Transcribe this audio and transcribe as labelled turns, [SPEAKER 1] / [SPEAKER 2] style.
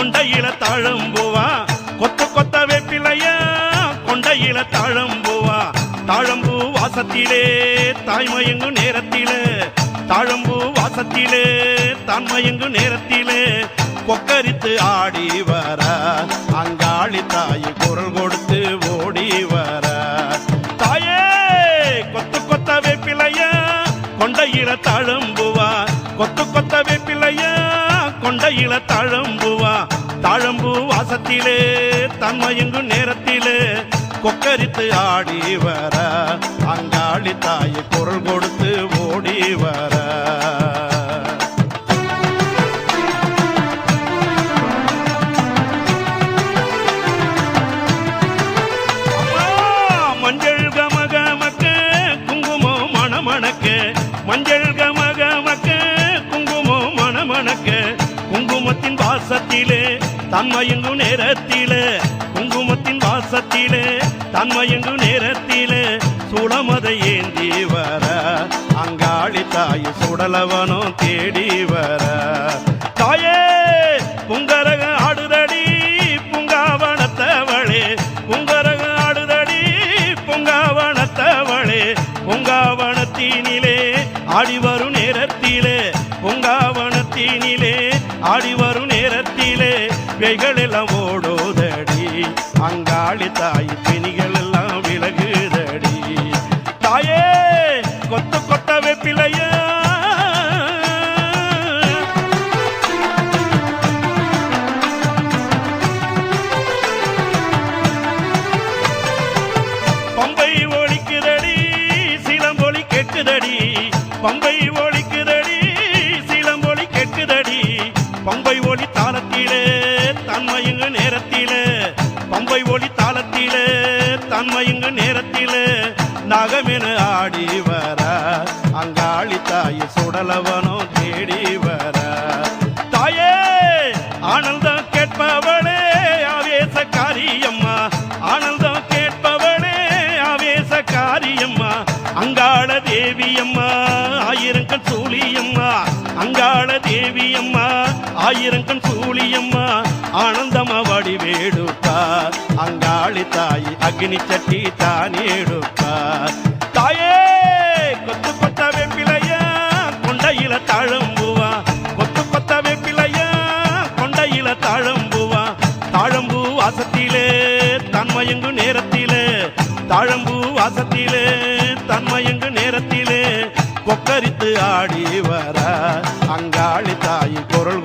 [SPEAKER 1] கொண்டையில தாழம்பூவா கொத்து கொத்த வேப்பிலையா கொண்டையில தாழம்பூவா தாழம்பூ வாசத்திலே தாய்மயங்கு நேரத்திலே தாழம்பூ வாசத்திலே தான்மயங்கு நேரத்திலே கொக்கரித்து ஆடி வர அங்காளி தாய் குரல் கொடுத்து ஓடி வர தாயே கொத்து கொத்த வேப்பிலையா கொண்டையில தாழம்புவா கொத்து கொத்த வேப்பிலையா கொண்டையில தாழம்புவா தாழம்பூ வாசத்திலே தன்மயங்கு நேரத்திலே கொக்கரித்து ஆடி வர அங்காளி தாய் குரல் கொடுத்து ஓடி வர மஞ்சள் கமகமக்க குங்குமம் மணமணக்க மஞ்சள் கமகமக்க குங்குமம் மணமணக்க குங்குமத்தின் வாசத்திலே தன்மயங்கு நேரத்திலே குங்குமத்தின் வாசத்திலே தன்மயங்கு நேரத்திலே சுடமதை ஏந்தி வர அங்காளி தாய் சுடலவனும் தேடி வர தாயே புங்கரக ஆடுதடி புங்காவனத்தவளே புங்கரக ஆடுதடி புங்காவனத்தவளே புங்காவனத்தினிலே ஆடி வரும் நேரத்திலே புங்காவனத்தினிலே ஆடி வரும் நேரத்திலே வெய்கள் எல்லாம் ஓடோதடி அங்காளி தாய் பிணிகள் எல்லாம் விலகுதடி தாயே கொத்து கொத்த வேப்பிலையா பம்பை ஒழிக்குதடி சிலம்பொலி கேட்குதடி பம்பை ஒழிக்குதடி சிலம்பொலி கேட்குதடி பம்பை ஒளி தாளத்திலே தன்மயங்கு நேரத்திலே பம்பை ஒளி தாளத்திலே தன்மயங்கு நேரத்திலே நகமென ஆடி வர அங்காளி தாய் சுடலவனோ தேடி வர தாயே ஆனந்தம் கேட்பவளே ஆவேச காரியம்மா ஆனந்தம் கேட்பவளே ஆவேச காரியம்மா அங்காள தேவியம்மா ஆயிரங்கண் சூழியம்மா அங்காள தேவியம்மா ஆயிரங்கண் சூழியம்மா ஆனந்தமா வடிவேடுப்பா அங்காளி தாய் அக்னி சட்டி தானேடுப்பா தாயே கொத்து கொத்த வேப்பிலையா கொண்டையில தாழம்புவா கொத்து கொத்த வேப்பிலையா கொண்டையில தாழம்புவா தாழம்பூ வாசத்திலே தன்மயங்கு நேரத்திலே தாழம்பூ வாசத்திலே தன்மயங்கு நேரத்திலே கொக்கரித்து ஆடி வர அங்காளி தாய் குரல்